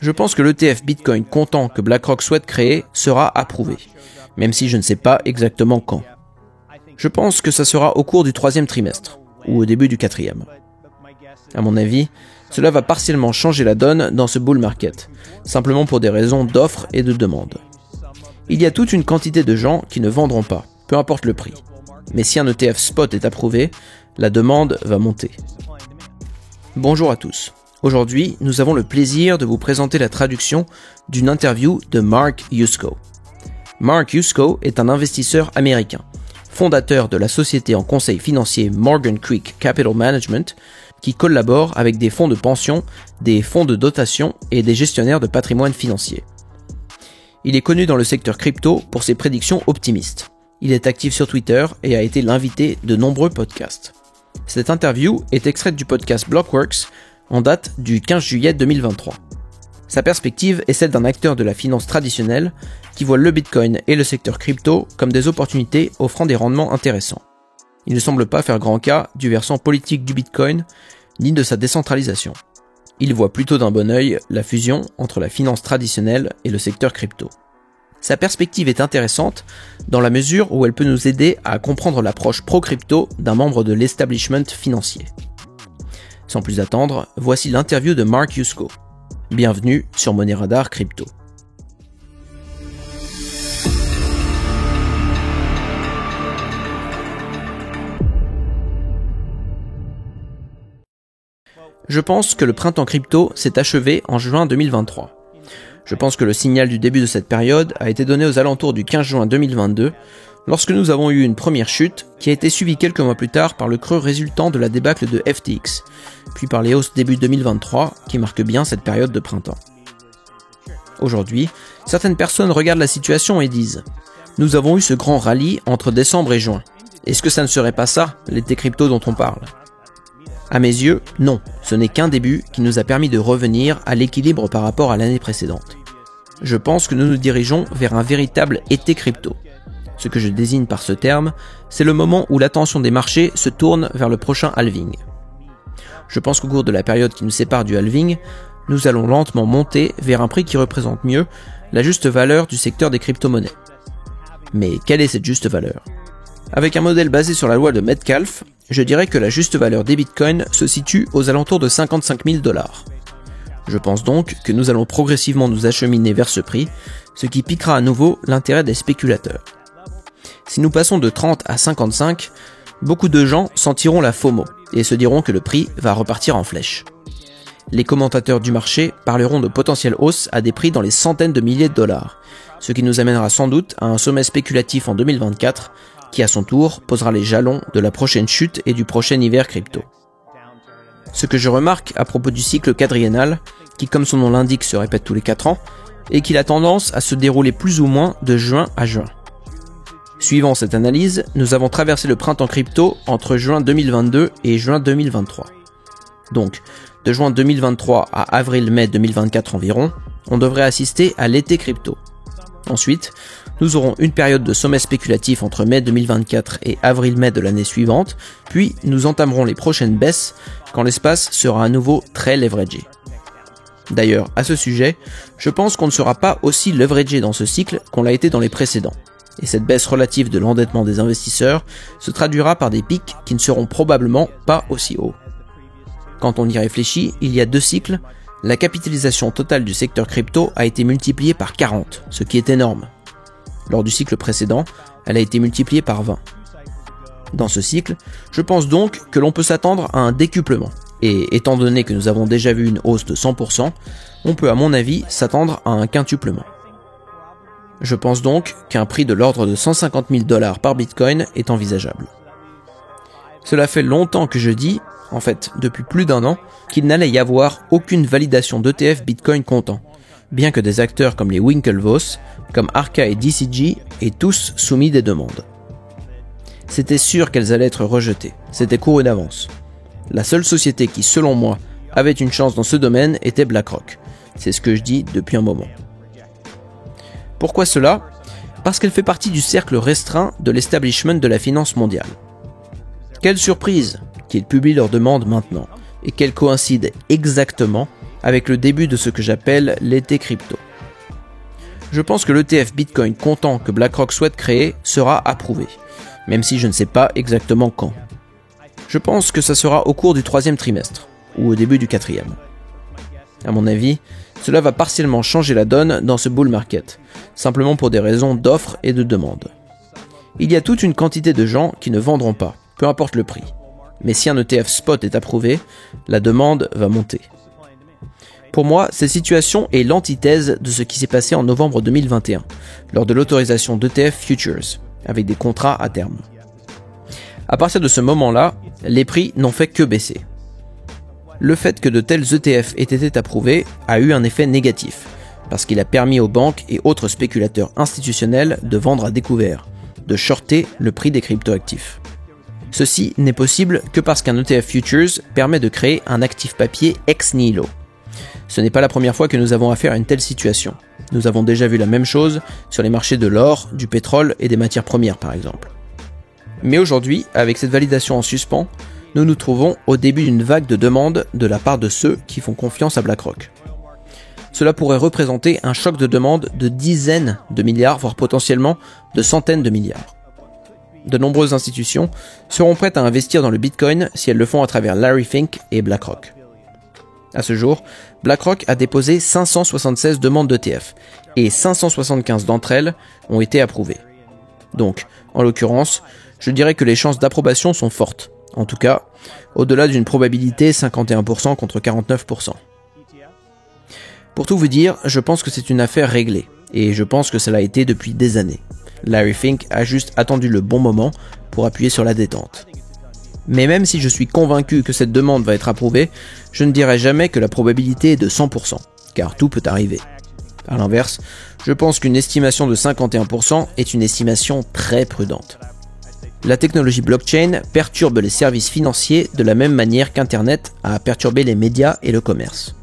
Je pense que l'ETF Bitcoin comptant que BlackRock souhaite créer sera approuvé, même si je ne sais pas exactement quand. Je pense que ça sera au cours du 3e trimestre, ou au début du 4e. À mon avis, cela va partiellement changer la donne dans ce bull market, simplement pour des raisons d'offre et de demande. Il y a toute une quantité de gens qui ne vendront pas, peu importe le prix. Mais si un ETF spot est approuvé, la demande va monter. Bonjour à tous. Aujourd'hui, nous avons le plaisir de vous présenter la traduction d'une interview de Mark Yusko. Mark Yusko est un investisseur américain, fondateur de la société en conseil financier Morgan Creek Capital Management, qui collabore avec des fonds de pension, des fonds de dotation et des gestionnaires de patrimoine financier. Il est connu dans le secteur crypto pour ses prédictions optimistes. Il est actif sur Twitter et a été l'invité de nombreux podcasts. Cette interview est extraite du podcast Blockworks en date du 15 juillet 2023. Sa perspective est celle d'un acteur de la finance traditionnelle qui voit le Bitcoin et le secteur crypto comme des opportunités offrant des rendements intéressants. Il ne semble pas faire grand cas du versant politique du Bitcoin ni de sa décentralisation. Il voit plutôt d'un bon œil la fusion entre la finance traditionnelle et le secteur crypto. Sa perspective est intéressante dans la mesure où elle peut nous aider à comprendre l'approche pro-crypto d'un membre de l'establishment financier. Sans plus attendre, voici l'interview de Mark Yusko. Bienvenue sur Money Radar Crypto. Je pense que le printemps crypto s'est achevé en juin 2023. Je pense que le signal du début de cette période a été donné aux alentours du 15 juin 2022, lorsque nous avons eu une première chute qui a été suivie quelques mois plus tard par le creux résultant de la débâcle de FTX, puis par les hausses début 2023 qui marquent bien cette période de printemps. Aujourd'hui, certaines personnes regardent la situation et disent « Nous avons eu ce grand rallye entre décembre et juin. Est-ce que ça ne serait pas ça, l'été crypto dont on parle ?» À mes yeux, non, ce n'est qu'un début qui nous a permis de revenir à l'équilibre par rapport à l'année précédente. Je pense que nous nous dirigeons vers un véritable été crypto. Ce que je désigne par ce terme, c'est le moment où l'attention des marchés se tourne vers le prochain halving. Je pense qu'au cours de la période qui nous sépare du halving, nous allons lentement monter vers un prix qui représente mieux la juste valeur du secteur des crypto-monnaies. Mais quelle est cette juste valeur ? Avec un modèle basé sur la loi de Metcalfe, je dirais que la juste valeur des bitcoins se situe aux alentours de 55 000 $. Je pense donc que nous allons progressivement nous acheminer vers ce prix, ce qui piquera à nouveau l'intérêt des spéculateurs. Si nous passons de 30 à 55, beaucoup de gens sentiront la FOMO et se diront que le prix va repartir en flèche. Les commentateurs du marché parleront de potentielles hausses à des prix dans les centaines de milliers de dollars, ce qui nous amènera sans doute à un sommet spéculatif en 2024, qui à son tour posera les jalons de la prochaine chute et du prochain hiver crypto. Ce que je remarque à propos du cycle quadriennal, qui comme son nom l'indique se répète tous les 4 ans, est qu'il a tendance à se dérouler plus ou moins de juin à juin. Suivant cette analyse, nous avons traversé le printemps crypto entre juin 2022 et juin 2023. Donc, de juin 2023 à avril-mai 2024 environ, on devrait assister à l'été crypto. Ensuite, nous aurons une période de sommet spéculatif entre mai 2024 et avril-mai de l'année suivante, puis nous entamerons les prochaines baisses quand l'espace sera à nouveau très leveragé. D'ailleurs, à ce sujet, je pense qu'on ne sera pas aussi leveragé dans ce cycle qu'on l'a été dans les précédents, et cette baisse relative de l'endettement des investisseurs se traduira par des pics qui ne seront probablement pas aussi hauts. Quand on y réfléchit, il y a 2 cycles, la capitalisation totale du secteur crypto a été multipliée par 40, ce qui est énorme. Lors du cycle précédent, elle a été multipliée par 20. Dans ce cycle, je pense donc que l'on peut s'attendre à un décuplement. Et étant donné que nous avons déjà vu une hausse de 100%, on peut à mon avis s'attendre à un quintuplement. Je pense donc qu'un prix de l'ordre de 150 000 $ par Bitcoin est envisageable. Cela fait longtemps que je dis, en fait depuis plus d'1 an, qu'il n'allait y avoir aucune validation d'ETF Bitcoin comptant, bien que des acteurs comme les Winklevoss, comme Arca et DCG aient tous soumis des demandes. C'était sûr qu'elles allaient être rejetées, c'était couru d'avance. La seule société qui, selon moi, avait une chance dans ce domaine était BlackRock. C'est ce que je dis depuis un moment. Pourquoi cela ? Parce qu'elle fait partie du cercle restreint de l'establishment de la finance mondiale. Quelle surprise qu'ils publient leurs demandes maintenant, et qu'elles coïncident exactement avec le début de ce que j'appelle l'été crypto. Je pense que l'ETF Bitcoin comptant que BlackRock souhaite créer sera approuvé, même si je ne sais pas exactement quand. Je pense que ça sera au cours du 3e trimestre, ou au début du 4e. À mon avis, cela va partiellement changer la donne dans ce bull market, simplement pour des raisons d'offre et de demande. Il y a toute une quantité de gens qui ne vendront pas, peu importe le prix. Mais si un ETF spot est approuvé, la demande va monter. Pour moi, cette situation est l'antithèse de ce qui s'est passé en novembre 2021, lors de l'autorisation d'ETF Futures, avec des contrats à terme. À partir de ce moment-là, les prix n'ont fait que baisser. Le fait que de tels ETF aient été approuvés a eu un effet négatif, parce qu'il a permis aux banques et autres spéculateurs institutionnels de vendre à découvert, de shorter le prix des cryptoactifs. Ceci n'est possible que parce qu'un ETF Futures permet de créer un actif papier ex nihilo. Ce n'est pas la première fois que nous avons affaire à une telle situation. Nous avons déjà vu la même chose sur les marchés de l'or, du pétrole et des matières premières par exemple. Mais aujourd'hui, avec cette validation en suspens, nous nous trouvons au début d'une vague de demandes de la part de ceux qui font confiance à BlackRock. Cela pourrait représenter un choc de demande de dizaines de milliards, voire potentiellement de centaines de milliards. De nombreuses institutions seront prêtes à investir dans le Bitcoin si elles le font à travers Larry Fink et BlackRock. À ce jour, BlackRock a déposé 576 demandes d'ETF et 575 d'entre elles ont été approuvées. Donc, en l'occurrence, je dirais que les chances d'approbation sont fortes. En tout cas, au-delà d'une probabilité 51% contre 49%. Pour tout vous dire, je pense que c'est une affaire réglée, et je pense que cela a été depuis des années. Larry Fink a juste attendu le bon moment pour appuyer sur la détente. Mais même si je suis convaincu que cette demande va être approuvée, je ne dirai jamais que la probabilité est de 100%, car tout peut arriver. A l'inverse, je pense qu'une estimation de 51% est une estimation très prudente. La technologie blockchain perturbe les services financiers de la même manière qu'Internet a perturbé les médias et le commerce.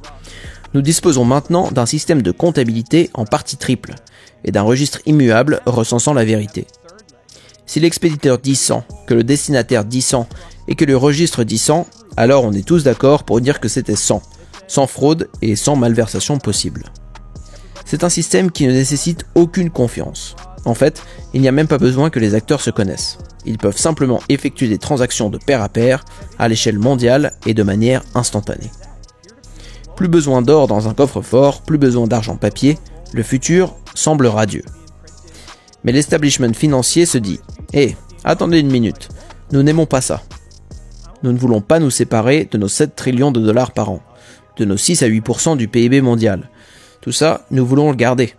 Nous disposons maintenant d'un système de comptabilité en partie triple et d'un registre immuable recensant la vérité. Si l'expéditeur dit 100, que le destinataire dit 100 et que le registre dit 100, alors on est tous d'accord pour dire que c'était 100, sans fraude et sans malversation possible. C'est un système qui ne nécessite aucune confiance. En fait, il n'y a même pas besoin que les acteurs se connaissent. Ils peuvent simplement effectuer des transactions de pair à pair, à l'échelle mondiale et de manière instantanée. Plus besoin d'or dans un coffre-fort, plus besoin d'argent papier, le futur semble radieux. Mais l'establishment financier se dit « Hé, attendez une minute, nous n'aimons pas ça. Nous ne voulons pas nous séparer de nos 7 trillions de dollars par an, de nos 6 à 8% du PIB mondial. Tout ça, nous voulons le garder. »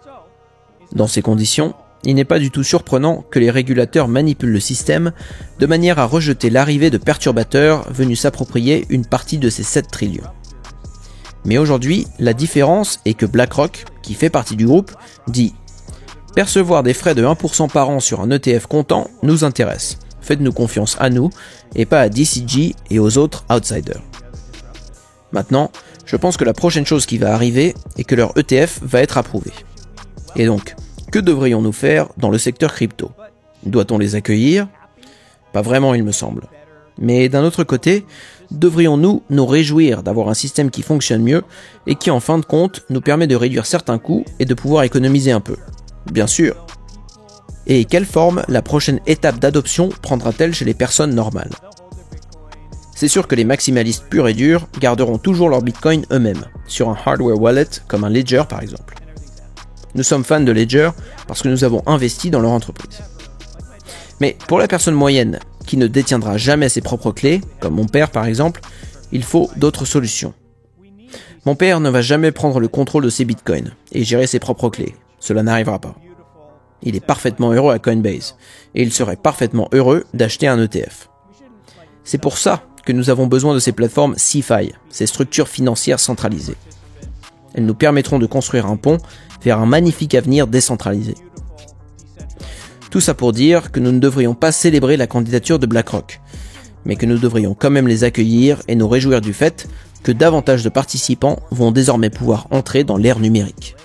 Dans ces conditions, il n'est pas du tout surprenant que les régulateurs manipulent le système de manière à rejeter l'arrivée de perturbateurs venus s'approprier une partie de ces 7 trillions. Mais aujourd'hui, la différence est que BlackRock, qui fait partie du groupe, dit « Percevoir des frais de 1% par an sur un ETF comptant nous intéresse. Faites-nous confiance à nous et pas à DCG et aux autres outsiders. » Maintenant, je pense que la prochaine chose qui va arriver est que leur ETF va être approuvé. Et donc, que devrions-nous faire dans le secteur crypto? Doit-on les accueillir? Pas vraiment, il me semble. Mais d'un autre côté, devrions-nous nous réjouir d'avoir un système qui fonctionne mieux et qui en fin de compte nous permet de réduire certains coûts et de pouvoir économiser un peu? Bien sûr. Et quelle forme la prochaine étape d'adoption prendra-t-elle chez les personnes normales? C'est sûr que les maximalistes purs et durs garderont toujours leur Bitcoin eux-mêmes, sur un hardware wallet comme un Ledger par exemple. Nous sommes fans de Ledger parce que nous avons investi dans leur entreprise. Mais pour la personne moyenne qui ne détiendra jamais ses propres clés, comme mon père par exemple, il faut d'autres solutions. Mon père ne va jamais prendre le contrôle de ses bitcoins et gérer ses propres clés. Cela n'arrivera pas. Il est parfaitement heureux à Coinbase et il serait parfaitement heureux d'acheter un ETF. C'est pour ça que nous avons besoin de ces plateformes CeFi, ces structures financières centralisées. Elles nous permettront de construire un pont vers un magnifique avenir décentralisé. Tout ça pour dire que nous ne devrions pas célébrer la candidature de BlackRock, mais que nous devrions quand même les accueillir et nous réjouir du fait que davantage de participants vont désormais pouvoir entrer dans l'ère numérique.